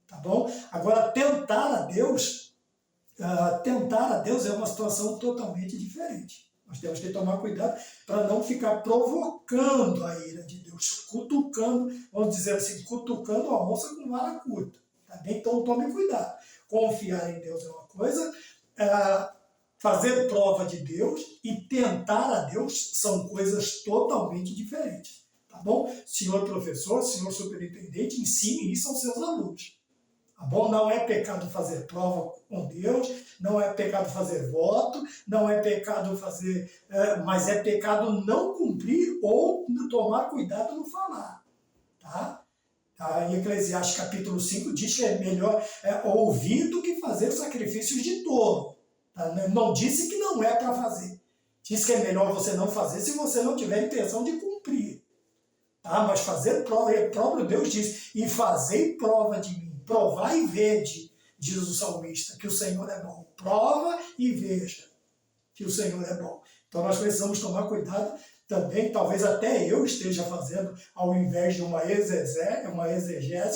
tá bom? Agora, tentar a Deus é uma situação totalmente diferente. Nós temos que tomar cuidado para não ficar provocando a ira de Deus, cutucando, vamos dizer assim, cutucando a onça com vara curta. Tá bem? Então tome cuidado. Confiar em Deus é uma coisa, fazer prova de Deus e tentar a Deus são coisas totalmente diferentes. Tá bom? Senhor professor, senhor superintendente, ensine isso aos seus alunos. Tá bom? Não é pecado fazer prova com Deus, não é pecado fazer voto, não é pecado fazer, mas é pecado não cumprir ou tomar cuidado no falar. Tá? Em Eclesiastes capítulo 5 diz que é melhor ouvir do que fazer sacrifícios de tolo. Tá? Não disse que não é para fazer. Diz que é melhor você não fazer se você não tiver intenção de cumprir. Tá? Mas fazer prova, o próprio Deus diz, e fazei prova de mim, provai e vede, diz o salmista, que o Senhor é bom. Prova e veja que o Senhor é bom. Então nós precisamos tomar cuidado também, talvez até eu esteja fazendo, ao invés de uma exegese,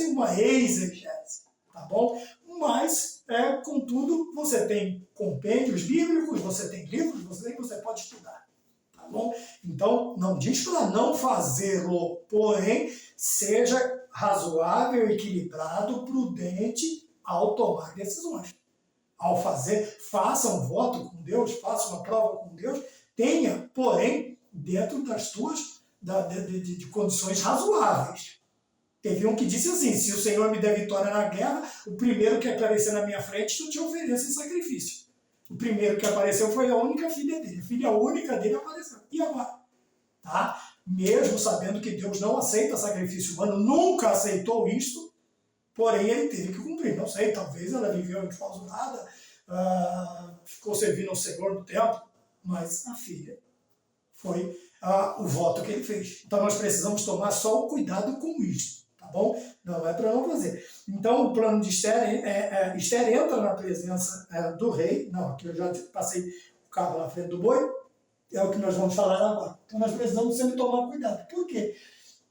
uma exegese, tá bom? Mas, contudo, você tem compêndios bíblicos, você tem livros, você pode estudar, tá bom? Então, não diz para não fazê-lo, porém, seja razoável, equilibrado, prudente ao tomar decisões. Ao fazer, faça um voto com Deus, faça uma prova com Deus, tenha, porém, dentro das tuas de condições razoáveis. Teve um que disse assim, se o Senhor me der vitória na guerra, o primeiro que aparecer na minha frente, eu te ofereço em sacrifício. O primeiro que apareceu foi a única filha dele. A filha única dele apareceu. E agora? Tá? Mesmo sabendo que Deus não aceita sacrifício humano, nunca aceitou isto, porém ele teve que cumprir. Não sei, talvez ela viveu enclausurada, ficou servindo ao Senhor no templo, mas a filha foi o voto que ele fez. Então nós precisamos tomar só o cuidado com isso, tá bom? Não é para não fazer. Então, o plano de Esther, Esther entra na presença do rei. Não, aqui eu já passei o carro na frente do boi. É o que nós vamos falar agora. Então, nós precisamos sempre tomar cuidado. Por quê?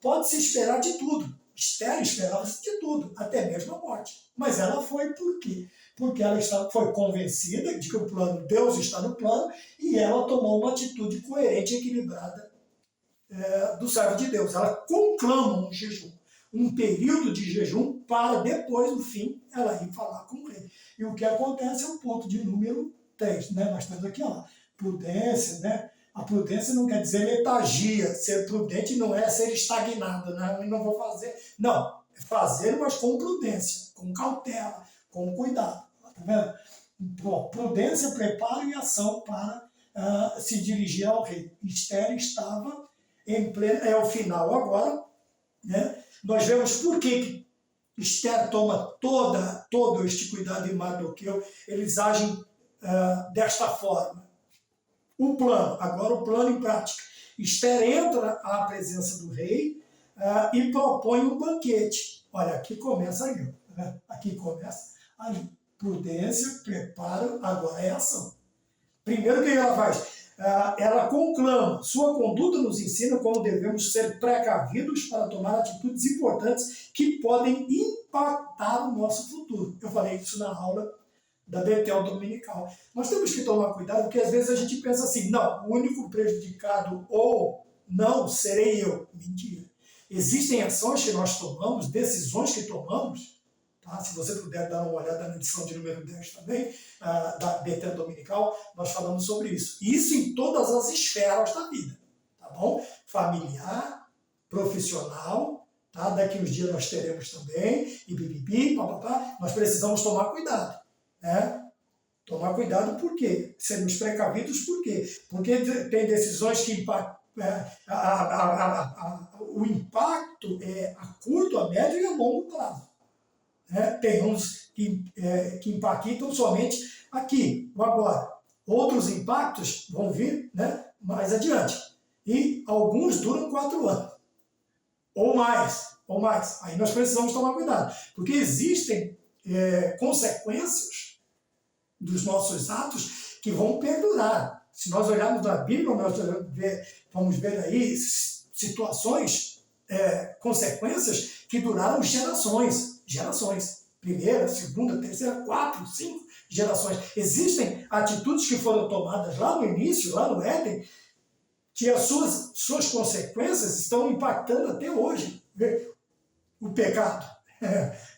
Pode-se esperar de tudo. Esther esperava-se de tudo, até mesmo a morte. Mas ela foi por quê? Porque ela foi convencida de que o plano, Deus está no plano, e ela tomou uma atitude coerente e equilibrada do servo de Deus. Ela conclama um jejum, um período de jejum, para depois, no fim, ela ir falar com o rei. E o que acontece é o ponto de número 3. Né? Nós temos aqui, ó, prudência, né? A prudência não quer dizer letargia. Ser prudente não é ser estagnado, né? Não vou fazer. Não, é fazer, mas com prudência, com cautela, com cuidado. Tá vendo? Bom, prudência, preparo e ação para se dirigir ao rei. Esther estava em pleno, é o final agora, né? Nós vemos por que Esther toma todo este cuidado em Mardoqueu. Eles agem desta forma. O plano, agora o plano em prática. Esther entra à presença do rei e propõe um banquete. Olha, aqui começa aí, né? Aqui começa aí. Prudência, preparo, agora é ação. Primeiro, o que ela faz? Ela conclama. Sua conduta nos ensina como devemos ser precavidos para tomar atitudes importantes que podem impactar o nosso futuro. Eu falei isso na aula da Betel Dominical. Nós temos que tomar cuidado, porque às vezes a gente pensa assim, não, o único prejudicado ou não serei eu. Mentira. Existem ações que nós tomamos, decisões que tomamos, tá? Se você puder dar uma olhada na edição de número 10 também, da Betel Dominical, nós falamos sobre isso. Isso em todas as esferas da vida, tá bom? Familiar, profissional, tá? Daqui uns dias nós teremos também, e pipipi, papapá, nós precisamos tomar cuidado. Tomar cuidado por quê? Sermos precavidos por quê? Porque tem decisões que impactam, o impacto é a curto, a médio e a longo prazo. Tem uns que impactam somente aqui, agora. Outros impactos vão vir, né, mais adiante. E alguns duram 4 anos. Ou mais. Aí nós precisamos tomar cuidado. Porque existem consequências dos nossos atos que vão perdurar. Se nós olharmos na Bíblia, nós vamos ver aí situações, consequências que duraram gerações. Primeira, segunda, terceira, 4, 5 gerações. Existem atitudes que foram tomadas lá no início, lá no Éden, que as suas consequências estão impactando até hoje. O pecado,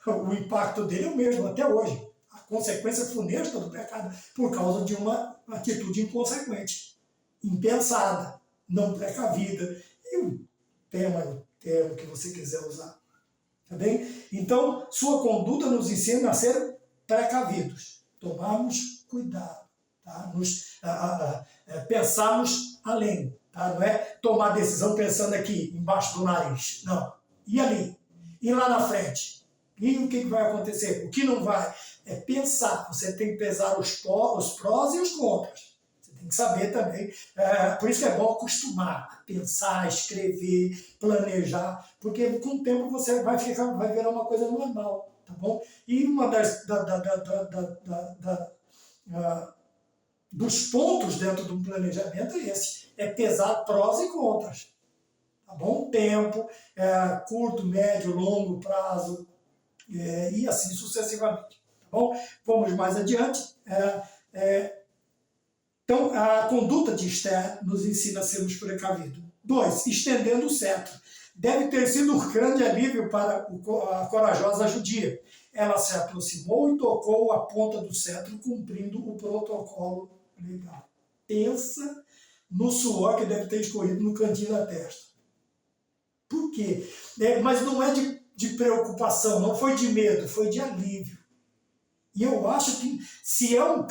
o impacto dele é o mesmo até hoje. A consequência funesta do pecado por causa de uma atitude inconsequente, impensada, não precavida. E o termo que você quiser usar. Tá bem? Então, sua conduta nos ensina a ser precavidos, tomarmos cuidado, tá? Pensarmos além. Tá? Não é tomar decisão pensando aqui, embaixo do nariz. Não. E ali? E lá na frente? E o que vai acontecer? O que não vai? É pensar. Você tem que pesar os prós e os contras. Você tem que saber também. Por isso que é bom acostumar a pensar, escrever, planejar, porque com o tempo você vai virar uma coisa normal, tá bom? E uma dos pontos dentro de um planejamento é esse, é pesar prós e contras, tá bom? Tempo, curto, médio, longo prazo, e assim sucessivamente, tá bom? Vamos mais adiante. Então, a conduta de Esther nos ensina a sermos precavidos. 2, estendendo o cetro. Deve ter sido um grande alívio para a corajosa judia. Ela se aproximou e tocou a ponta do cetro, cumprindo o protocolo legal. Pensa no suor que deve ter escorrido no cantinho da testa. Por quê? Mas não é de preocupação, não foi de medo, foi de alívio. E eu acho que se é um...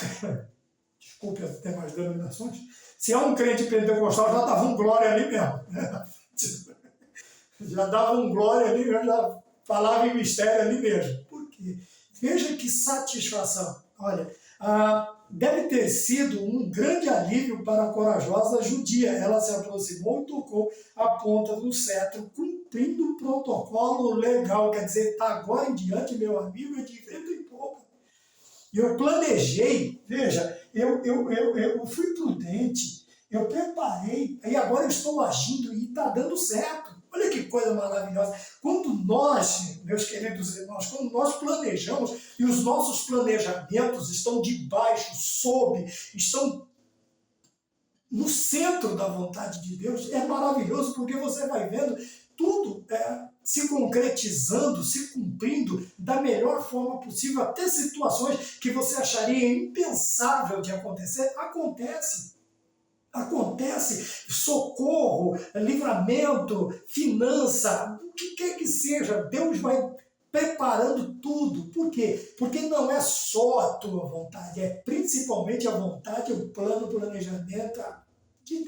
Desculpe as demais denominações. Se é um crente pentecostal, já dava um glória ali mesmo. Né? Já dava um glória ali, já falava em mistério ali mesmo. Por quê? Veja que satisfação. Olha, deve ter sido um grande alívio para a corajosa judia. Ela se aproximou e tocou a ponta do cetro, cumprindo o protocolo legal. Quer dizer, está agora em diante, meu amigo, é de vento em pouco. Eu planejei, veja, eu fui prudente, eu preparei, e agora eu estou agindo e está dando certo. Olha que coisa maravilhosa. Quando nós, meus queridos irmãos, quando nós planejamos e os nossos planejamentos estão debaixo, estão no centro da vontade de Deus, é maravilhoso porque você vai vendo tudo se concretizando, se cumprindo da melhor forma possível, até situações que você acharia impensável de acontecer, acontece, socorro, livramento, finança, o que quer que seja, Deus vai preparando tudo. Por quê? Porque não é só a tua vontade, é principalmente a vontade, o plano, o planejamento de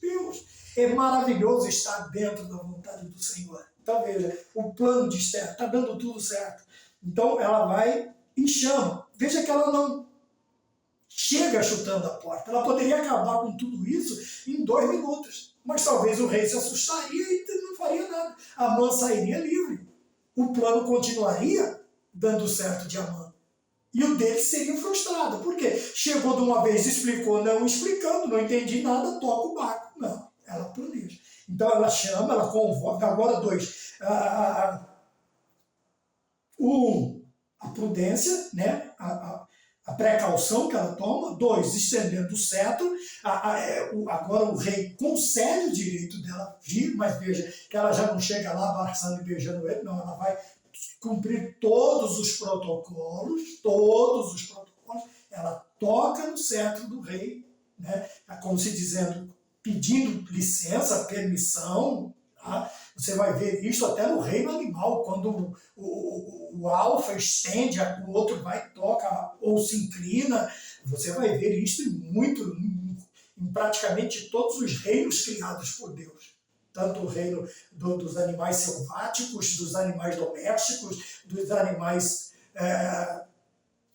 Deus. É maravilhoso estar dentro da vontade do Senhor. Então veja, o plano de Esther está dando tudo certo. Então ela vai e chama. Veja que ela não chega chutando a porta. Ela poderia acabar com tudo isso em 2 minutos. Mas talvez o rei se assustaria e não faria nada. Amã sairia livre. O plano continuaria dando certo de Amã. E o dele seria frustrado. Por quê? Chegou de uma vez, explicou, não explicando, não entendi nada, toca o barco. Não, ela planeja. Então ela chama, ela convoca. Agora 2. A prudência, né? A precaução que ela toma. 2, estendendo o cetro. Agora o rei concede o direito dela vir, mas veja que ela já não chega lá abraçando e beijando ele, não, ela vai cumprir todos os protocolos, ela toca no cetro do rei, né? Como se dizendo, pedindo licença, permissão. Tá? Você vai ver isso até no reino animal, quando o alfa estende, o outro vai, toca ou se inclina. Você vai ver isso em praticamente todos os reinos criados por Deus. Tanto o reino dos animais selváticos, dos animais domésticos, dos animais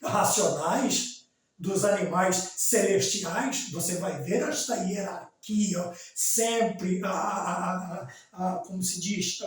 racionais, dos animais celestiais. Você vai ver esta hierarquia, sempre, como se diz,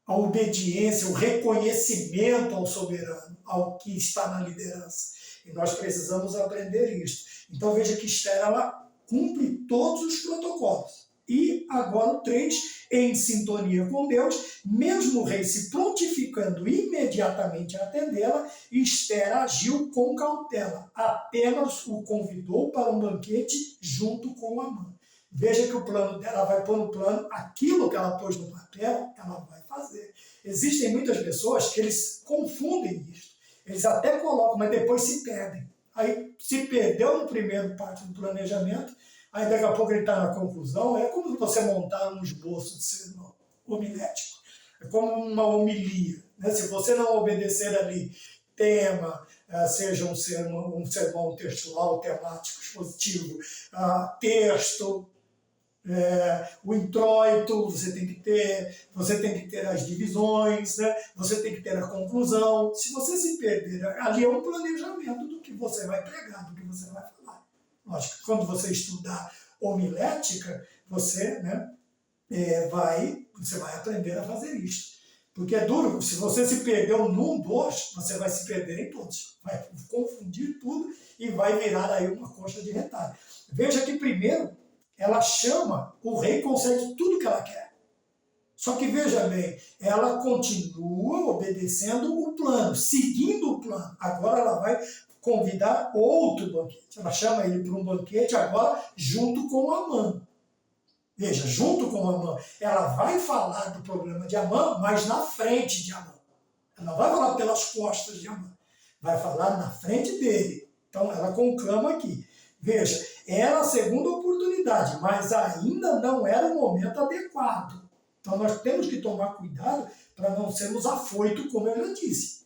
a obediência, o reconhecimento ao soberano, ao que está na liderança. E nós precisamos aprender isso. Então veja que Esther, ela cumpre todos os protocolos. E agora o 3, em sintonia com Deus, mesmo o rei se prontificando imediatamente a atendê-la, Esther agiu com cautela, apenas o convidou para um banquete junto com Amã. Veja que o plano dela, vai pôr no plano aquilo que ela pôs no papel, ela vai fazer. Existem muitas pessoas que eles confundem isso. Eles até colocam, mas depois se perdem. Aí se perdeu no primeiro parte do planejamento, aí daqui a pouco ele está na conclusão. É como você montar um esboço de sermão homilético. É como uma homilia. Né? Se você não obedecer ali tema, seja um sermão textual, temático, expositivo, texto, o introito, você tem que ter as divisões, né? Você tem que ter a conclusão. Se você se perder, ali é um planejamento do que você vai pregar, do que você vai falar. Lógico que quando você estudar homilética, você, né, vai aprender a fazer isso. Porque é duro, se você se perdeu num dos, você vai se perder em todos. Vai confundir tudo e vai virar aí uma concha de retalho. Veja que primeiro, ela chama, o rei concede tudo que ela quer. Só que veja bem, ela continua obedecendo o plano, seguindo o plano. Agora ela vai convidar outro banquete. Ela chama ele para um banquete agora junto com Amã. Veja, junto com Amã. Ela vai falar do problema de Amã, mas na frente de Amã. Ela não vai falar pelas costas de Amã. Vai falar na frente dele. Então ela conclama aqui. Veja, era a segunda oportunidade, mas ainda não era o momento adequado. Então nós temos que tomar cuidado para não sermos afoitos, como eu já disse.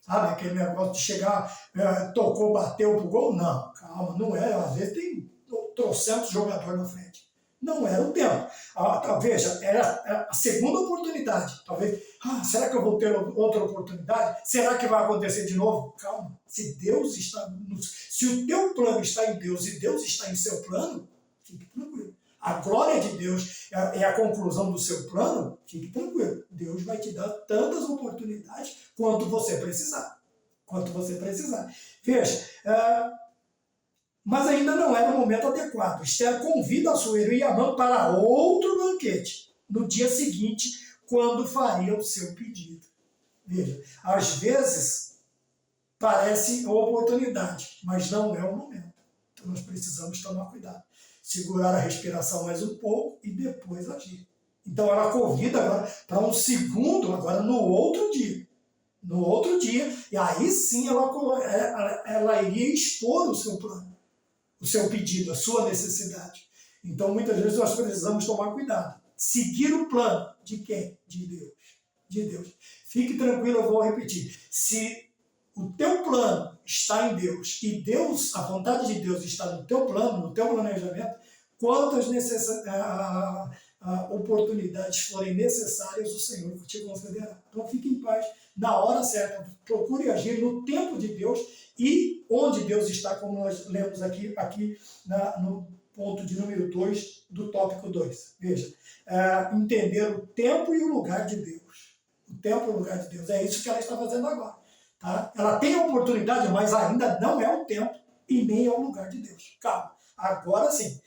Sabe, aquele negócio de chegar, tocou, bateu pro gol? Não, calma, não é. Às vezes tem 300 jogadores na frente. Não era o tempo. Veja, era a segunda oportunidade. Talvez, será que eu vou ter outra oportunidade? Será que vai acontecer de novo? Calma. Se o teu plano está em Deus e Deus está em seu plano, fique tranquilo. A glória de Deus é a conclusão do seu plano, fique tranquilo. Deus vai te dar tantas oportunidades quanto você precisar. Veja, mas ainda não era o momento adequado. Esther convida Assuero e Amã para outro banquete no dia seguinte, quando faria o seu pedido. Veja, às vezes parece oportunidade, mas não é o momento. Então nós precisamos tomar cuidado. Segurar a respiração mais um pouco e depois agir. Então ela convida agora para um segundo, agora no outro dia. No outro dia, e aí sim ela iria expor o seu plano, o seu pedido, a sua necessidade. Então, muitas vezes, nós precisamos tomar cuidado. Seguir o plano de quem? De Deus. De Deus. Fique tranquilo, eu vou repetir. Se o teu plano está em Deus e a vontade de Deus está no teu plano, no teu planejamento, quantas oportunidades forem necessárias, o Senhor te concederá. Então, fique em paz. Na hora certa, procure agir no tempo de Deus e onde Deus está, como nós lemos aqui no ponto de número 2 do tópico 2. Veja, entender o tempo e o lugar de Deus. O tempo e o lugar de Deus. É isso que ela está fazendo agora. Tá? Ela tem a oportunidade, mas ainda não é o tempo e nem é o lugar de Deus. Calma. Agora sim.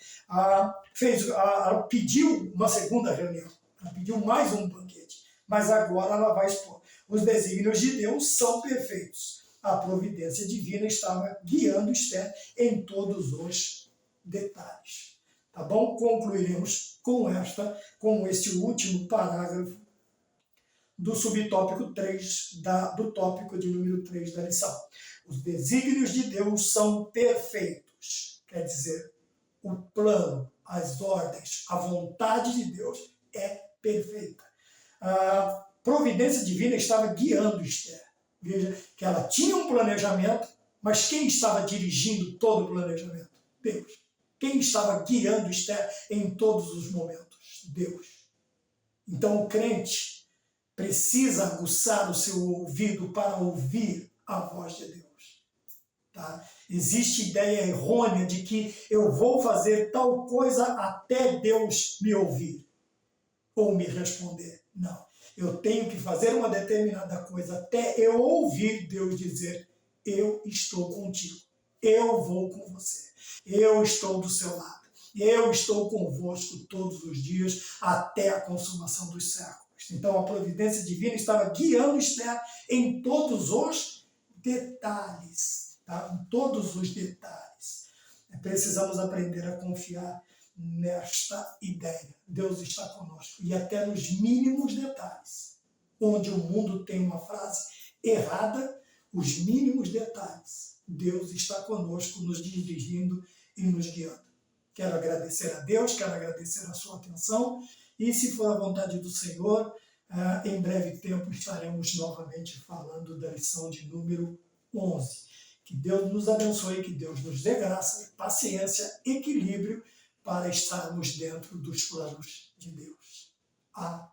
Pediu uma segunda reunião. Ela pediu mais um banquete. Mas agora ela vai expor. Os desígnios de Deus são perfeitos. A providência divina estava guiando Esther em todos os detalhes. Tá bom? Concluiremos com este último parágrafo do subtópico 3, do tópico de número 3 da lição. Os desígnios de Deus são perfeitos. Quer dizer, o plano, as ordens, a vontade de Deus é perfeita. A providência divina estava guiando Esther. Veja que ela tinha um planejamento, mas quem estava dirigindo todo o planejamento? Deus. Quem estava guiando Esther em todos os momentos? Deus. Então o crente precisa aguçar o seu ouvido para ouvir a voz de Deus. Tá? Existe ideia errônea de que eu vou fazer tal coisa até Deus me ouvir ou me responder. Não. Eu tenho que fazer uma determinada coisa até eu ouvir Deus dizer: eu estou contigo, eu vou com você, eu estou do seu lado, eu estou convosco todos os dias até a consumação dos séculos. Então a providência divina estava guiando Esther em todos os detalhes, tá? Em todos os detalhes. Precisamos aprender a confiar nesta ideia. Deus está conosco. E até nos mínimos detalhes. Onde o mundo tem uma frase errada, os mínimos detalhes. Deus está conosco, nos dirigindo e nos guiando. Quero agradecer a Deus, quero agradecer a sua atenção. E se for a vontade do Senhor, em breve tempo estaremos novamente falando da lição de número 11. Que Deus nos abençoe, que Deus nos dê graça, paciência, equilíbrio, para estarmos dentro dos planos de Deus. Amém.